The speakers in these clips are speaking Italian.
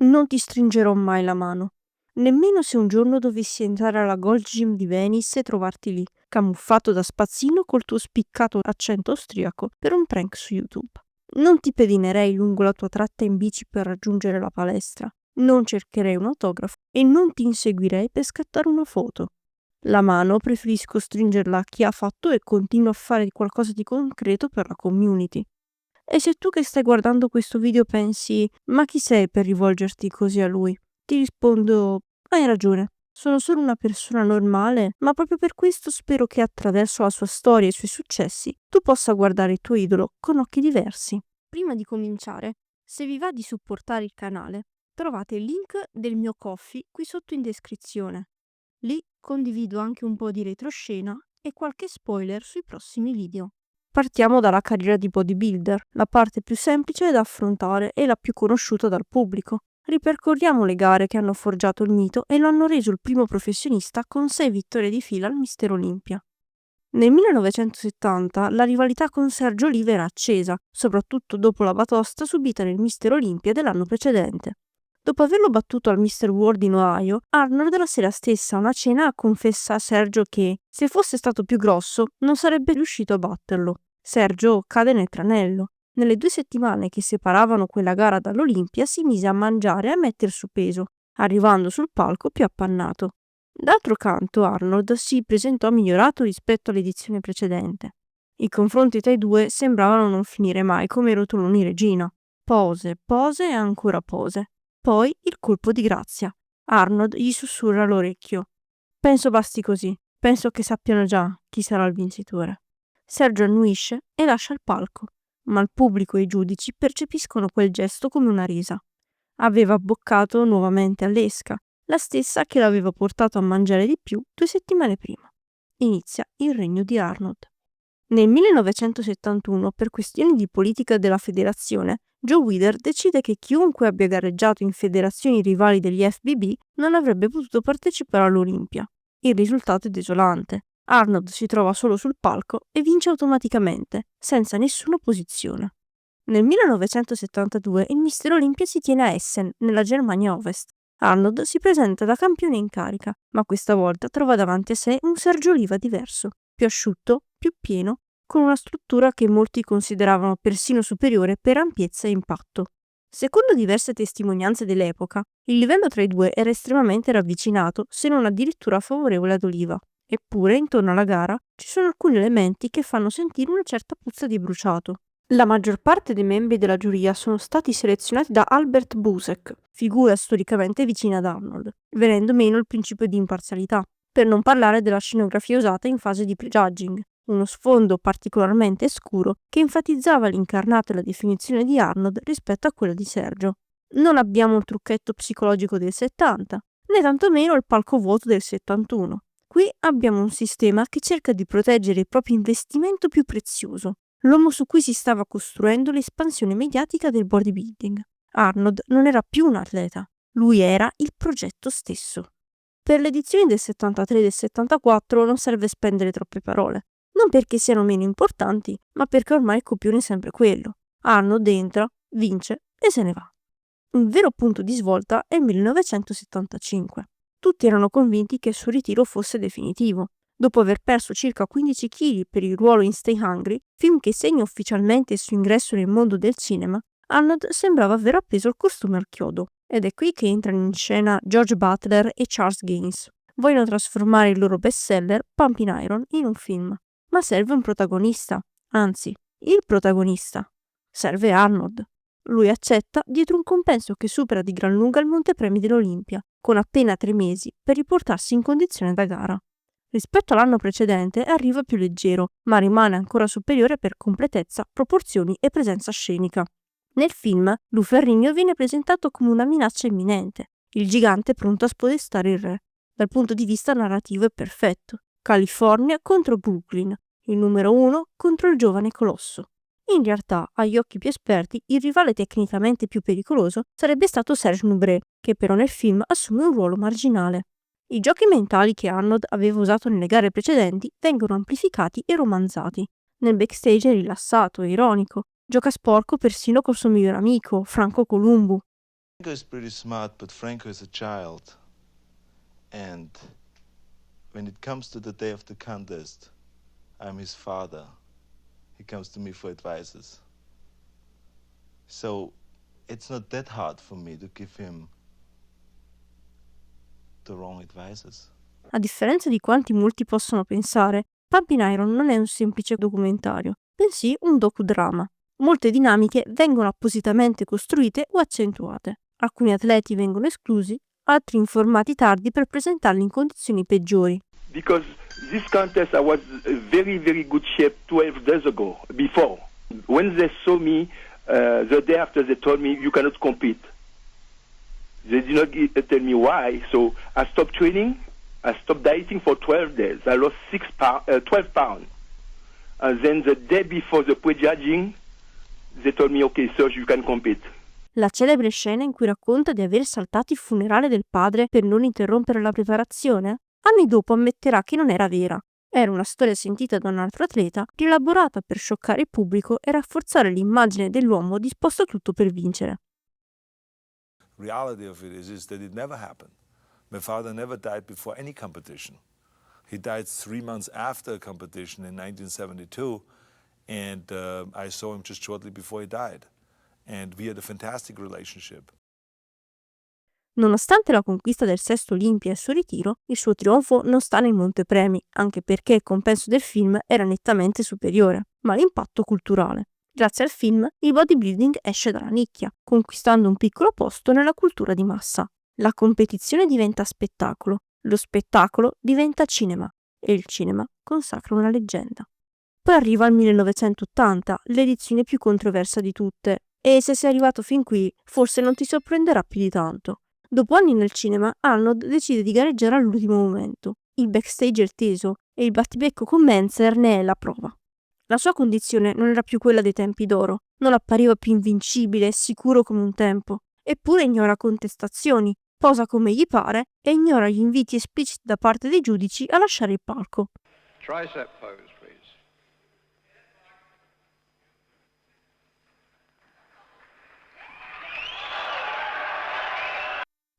Non ti stringerò mai la mano. Nemmeno se un giorno dovessi entrare alla Gold Gym di Venice e trovarti lì, camuffato da spazzino col tuo spiccato accento austriaco per un prank su YouTube. Non ti pedinerei lungo la tua tratta in bici per raggiungere la palestra, non cercherei un autografo e non ti inseguirei per scattare una foto. La mano preferisco stringerla a chi ha fatto e continua a fare qualcosa di concreto per la community. E se tu che stai guardando questo video pensi, ma chi sei per rivolgerti così a lui? Ti rispondo, hai ragione. Sono solo una persona normale, ma proprio per questo spero che attraverso la sua storia e i suoi successi tu possa guardare il tuo idolo con occhi diversi. Prima di cominciare, se vi va di supportare il canale, trovate il link del mio Ko-fi qui sotto in descrizione. Lì condivido anche un po' di retroscena e qualche spoiler sui prossimi video. Partiamo dalla carriera di bodybuilder, la parte più semplice da affrontare e la più conosciuta dal pubblico. Ripercorriamo le gare che hanno forgiato il mito e lo hanno reso il primo professionista con 6 vittorie di fila al Mister Olympia. Nel 1970 la rivalità con Sergio Oliva era accesa, soprattutto dopo la batosta subita nel Mister Olympia dell'anno precedente. Dopo averlo battuto al Mr. World in Ohio, Arnold la sera stessa a una cena confessa a Sergio che, se fosse stato più grosso, non sarebbe riuscito a batterlo. Sergio cade nel tranello. Nelle 2 settimane che separavano quella gara dall'Olimpia si mise a mangiare e a metter su peso, arrivando sul palco più appannato. D'altro canto Arnold si presentò migliorato rispetto all'edizione precedente. I confronti tra i due sembravano non finire mai come i rotoloni regina. Pose, pose e ancora pose. Poi il colpo di grazia. Arnold gli sussurra all'orecchio. Penso basti così. Penso che sappiano già chi sarà il vincitore. Sergio annuisce e lascia il palco, ma il pubblico e i giudici percepiscono quel gesto come una risa. Aveva abboccato nuovamente all'esca, la stessa che l'aveva portato a mangiare di più 2 settimane prima. Inizia il regno di Arnold. Nel 1971, per questioni di politica della federazione, Joe Weider decide che chiunque abbia gareggiato in federazioni rivali degli FBB non avrebbe potuto partecipare all'Olimpia. Il risultato è desolante. Arnold si trova solo sul palco e vince automaticamente, senza nessuna opposizione. Nel 1972 il Mister Olympia si tiene a Essen, nella Germania Ovest. Arnold si presenta da campione in carica, ma questa volta trova davanti a sé un Sergio Oliva diverso, più asciutto, più pieno, con una struttura che molti consideravano persino superiore per ampiezza e impatto. Secondo diverse testimonianze dell'epoca, il livello tra i due era estremamente ravvicinato, se non addirittura favorevole ad Oliva. Eppure, intorno alla gara, ci sono alcuni elementi che fanno sentire una certa puzza di bruciato. La maggior parte dei membri della giuria sono stati selezionati da Albert Busek, figura storicamente vicina ad Arnold, venendo meno il principio di imparzialità, per non parlare della scenografia usata in fase di prejudging, uno sfondo particolarmente scuro che enfatizzava l'incarnato e la definizione di Arnold rispetto a quella di Sergio. Non abbiamo il trucchetto psicologico del 70, né tantomeno il palco vuoto del 71. Qui abbiamo un sistema che cerca di proteggere il proprio investimento più prezioso, l'uomo su cui si stava costruendo l'espansione mediatica del bodybuilding. Arnold non era più un atleta, lui era il progetto stesso. Per le edizioni del 73 e del 74 non serve spendere troppe parole, non perché siano meno importanti, ma perché ormai il copione è sempre quello. Arnold entra, vince e se ne va. Un vero punto di svolta è il 1975. Tutti erano convinti che il suo ritiro fosse definitivo. Dopo aver perso circa 15 kg per il ruolo in Stay Hungry, film che segna ufficialmente il suo ingresso nel mondo del cinema, Arnold sembrava aver appeso il costume al chiodo. Ed è qui che entrano in scena George Butler e Charles Gaines. Vogliono trasformare il loro bestseller Pumping Iron in un film. Ma serve un protagonista, anzi, il protagonista. Serve Arnold. Lui accetta dietro un compenso che supera di gran lunga il montepremi dell'Olimpia, con appena 3 mesi per riportarsi in condizione da gara. Rispetto all'anno precedente arriva più leggero, ma rimane ancora superiore per completezza, proporzioni e presenza scenica. Nel film, Lou Ferrigno viene presentato come una minaccia imminente, il gigante pronto a spodestare il re. Dal punto di vista narrativo è perfetto. California contro Brooklyn, il numero 1 contro il giovane colosso. In realtà, agli occhi più esperti, il rivale tecnicamente più pericoloso sarebbe stato Serge Nubret, che però nel film assume un ruolo marginale. I giochi mentali che Arnold aveva usato nelle gare precedenti vengono amplificati e romanzati. Nel backstage è rilassato e ironico, gioca sporco persino col suo miglior amico, Franco Columbu. Franco is pretty smart, but Franco is a child. And when it comes to the day of the contest, I'm his father. He comes to me for advices. So it's not that hard for me to give him the wrong advices. A differenza di quanti molti possono pensare, Pumping Iron non è un semplice documentario, bensì un docudrama. Molte dinamiche vengono appositamente costruite o accentuate. Alcuni atleti vengono esclusi, altri informati tardi per presentarli in condizioni peggiori. Because this contest I was in very, very good shape 12 days ago, before. When they saw me, the day after they told me you cannot compete. They did not tell me why, so I stopped training, I stopped dieting for 12 days. I lost 12 pounds. And then the day before the prejudging, they told me, okay, Serge, you can compete. La celebre scena in cui racconta di aver saltato il funerale del padre per non interrompere la preparazione, anni dopo ammetterà che non era vera. Era una storia sentita da un altro atleta, rielaborata per scioccare il pubblico e rafforzare l'immagine dell'uomo disposto a tutto per vincere. Reality of it is that it never happened. My father never died before any competition. He died 3 months after a competition in 1972, and I saw him just shortly before he died. And we had a fantastic relationship. Nonostante la conquista del sesto Olimpia e il suo ritiro, il suo trionfo non sta nei montepremi, anche perché il compenso del film era nettamente superiore, ma l'impatto culturale. Grazie al film, il bodybuilding esce dalla nicchia, conquistando un piccolo posto nella cultura di massa. La competizione diventa spettacolo, lo spettacolo diventa cinema, e il cinema consacra una leggenda. Poi arriva il 1980, l'edizione più controversa di tutte, e se sei arrivato fin qui, forse non ti sorprenderà più di tanto. Dopo anni nel cinema, Arnold decide di gareggiare all'ultimo momento. Il backstage è teso e il battibecco con Menzer ne è la prova. La sua condizione non era più quella dei tempi d'oro, non appariva più invincibile e sicuro come un tempo. Eppure ignora contestazioni, posa come gli pare e ignora gli inviti espliciti da parte dei giudici a lasciare il palco. Tricep pose, please.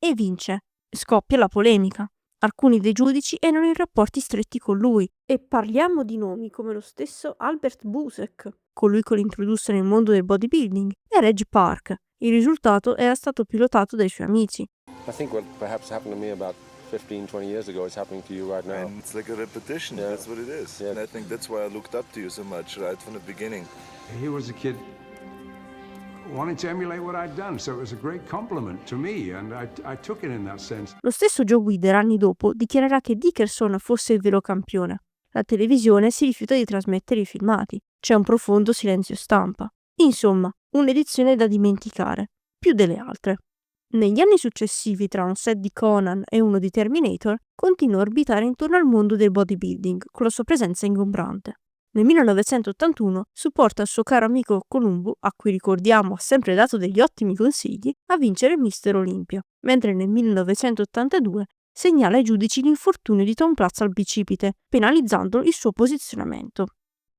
E vince. Scoppia la polemica. Alcuni dei giudici erano in rapporti stretti con lui, e parliamo di nomi come lo stesso Albert Busek, colui che lo introdusse nel mondo del bodybuilding, e Reg Park. Il risultato era stato pilotato dai suoi amici. I think what perhaps happened to me about 15-20 years ago is happening to you right now. And it's like a repetition, Yeah. that's what it is. Yeah. And I think that's why I looked up to you so much right from the beginning. He was a kid wanting to emulate what I'd done, so it was a great compliment to me, and I took it in that sense. Lo stesso Joe Weider anni dopo dichiarerà che Dickerson fosse il vero campione. La televisione si rifiuta di trasmettere i filmati. C'è un profondo silenzio stampa. Insomma, un'edizione da dimenticare, più delle altre. Negli anni successivi, tra un set di Conan e uno di Terminator, continua a orbitare intorno al mondo del bodybuilding con la sua presenza ingombrante. Nel 1981 supporta il suo caro amico Columbu, a cui ricordiamo ha sempre dato degli ottimi consigli, a vincere Mister Olympia, mentre nel 1982 segnala ai giudici l'infortunio di Tom Platz al bicipite, penalizzando il suo posizionamento.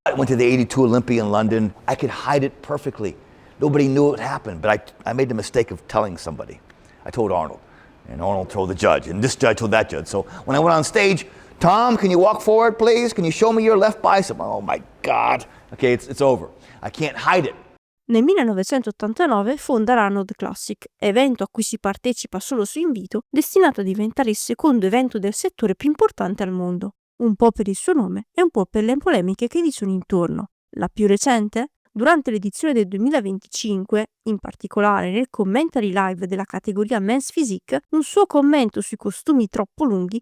I went to the 82 Olympia in London. I could hide it perfectly. Nobody knew it happened, but I made the mistake of telling somebody. I told Arnold, and Arnold told the judge, and this judge told that judge. So when I went on stage, Tom, can you walk forward, please? Can you show me your left bicep? Oh my God. Okay, it's over. I can't hide it. Nel 1989 fonda l'Arnold Classic, evento a cui si partecipa solo su invito, destinato a diventare il secondo evento del settore più importante al mondo, un po' per il suo nome e un po' per le polemiche che gli sono intorno. La più recente? Durante l'edizione del 2025, in particolare nel commentary live della categoria Men's Physique, un suo commento sui costumi troppo lunghi.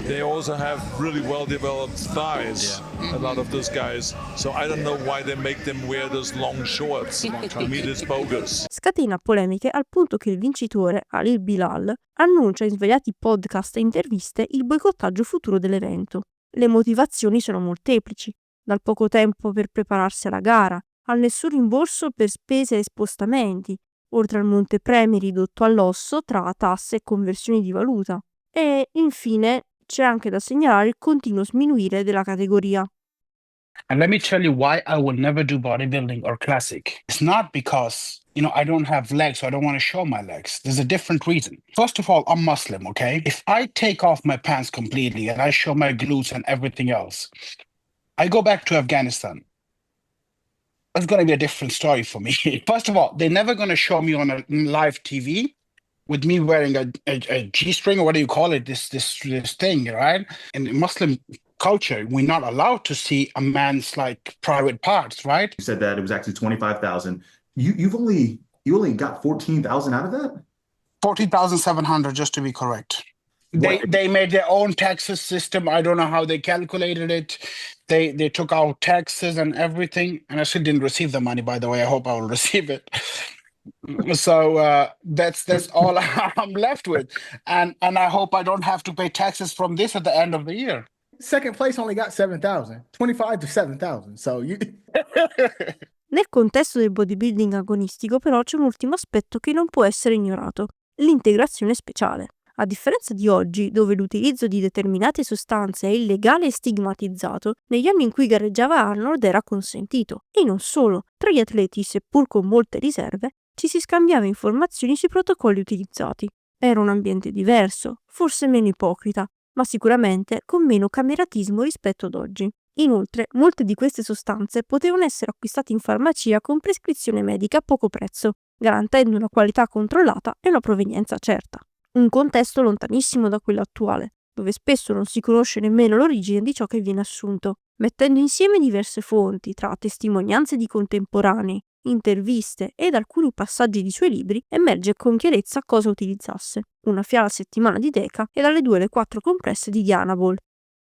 They also have really well-developed thighs, a lot of those guys. So I don't know why they make them wear those long shorts. To me, it's bogus. Scatena polemiche al punto che il vincitore, Alil Bilal, annuncia in svariati podcast e interviste il boicottaggio futuro dell'evento. Le motivazioni sono molteplici, dal poco tempo per prepararsi alla gara, al nessun rimborso per spese e spostamenti, oltre al montepremi ridotto all'osso tra tasse e conversioni di valuta. E, infine, c'è anche da segnalare il continuo sminuire della categoria. And let me tell you why I would never do bodybuilding or classic. It's not because I don't have legs, so I don't want to show my legs. There's a different reason. First of all, I'm Muslim, okay? If I take off my pants completely and I show my glutes and everything else, I go back to Afghanistan. It's going to be a different story for me. First of all, they're never going to show me on a live TV with me wearing a G-string, or what do you call it, this thing, right? In Muslim culture, we're not allowed to see a man's like private parts, right? You said that it was actually 25,000. You only got 14,000 out of that? 14,700, just to be correct. They made their own taxes system. I don't know how they calculated it. They took out taxes and everything, and I still didn't receive the money, by the way. I hope I will receive it. So that's all I'm left with, and I hope I don't have to pay taxes from this at the end of the year. Second place only got 7,000, 25 to 7,000. So you. Nel contesto del bodybuilding agonistico però c'è un ultimo aspetto che non può essere ignorato, l'integrazione speciale. A differenza di oggi, dove l'utilizzo di determinate sostanze è illegale e stigmatizzato, negli anni in cui gareggiava Arnold era consentito. E non solo, tra gli atleti, seppur con molte riserve, ci si scambiava informazioni sui protocolli utilizzati. Era un ambiente diverso, forse meno ipocrita, ma sicuramente con meno cameratismo rispetto ad oggi. Inoltre, molte di queste sostanze potevano essere acquistate in farmacia con prescrizione medica a poco prezzo, garantendo una qualità controllata e una provenienza certa. Un contesto lontanissimo da quello attuale, dove spesso non si conosce nemmeno l'origine di ciò che viene assunto. Mettendo insieme diverse fonti, tra testimonianze di contemporanei, interviste ed alcuni passaggi di suoi libri, emerge con chiarezza cosa utilizzasse: una fiala a settimana di Deca e dalle 2 alle 4 compresse di Dianabol.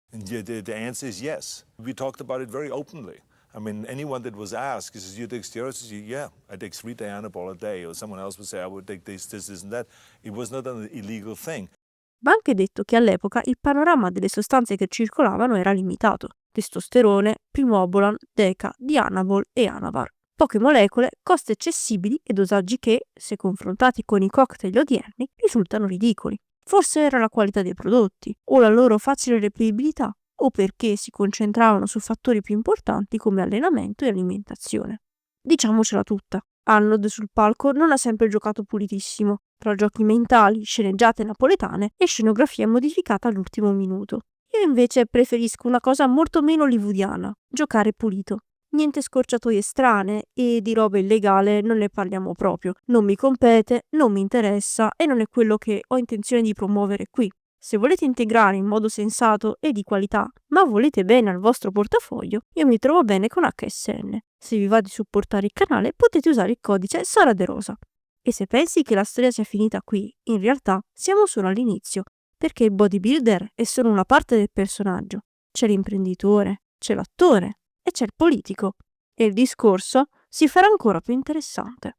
The answer is yes. We talked about it very openly. I mean, anyone that was asked, he says, you take steroids? Yeah, I take 3 Dianabol a day. Or someone else would say, I would take this, and that. It was not an illegal thing. Va anche detto che all'epoca il panorama delle sostanze che circolavano era limitato: testosterone, primobolan, Deca, Dianabol e Anavar. Poche molecole, costi accessibili e dosaggi che, se confrontati con i cocktail odierni, risultano ridicoli. Forse era la qualità dei prodotti, o la loro facile reperibilità, o perché si concentravano su fattori più importanti come allenamento e alimentazione. Diciamocela tutta, Arnold sul palco non ha sempre giocato pulitissimo, tra giochi mentali, sceneggiate napoletane e scenografia modificata all'ultimo minuto. Io invece preferisco una cosa molto meno hollywoodiana, giocare pulito. Niente scorciatoie strane e di roba illegale non ne parliamo proprio. Non mi compete, non mi interessa e non è quello che ho intenzione di promuovere qui. Se volete integrare in modo sensato e di qualità, ma volete bene al vostro portafoglio, io mi trovo bene con HSN. Se vi va di supportare il canale potete usare il codice SaraDeRosa. E se pensi che la storia sia finita qui, in realtà siamo solo all'inizio, perché il bodybuilder è solo una parte del personaggio. C'è l'imprenditore, c'è l'attore e c'è il politico. E il discorso si farà ancora più interessante.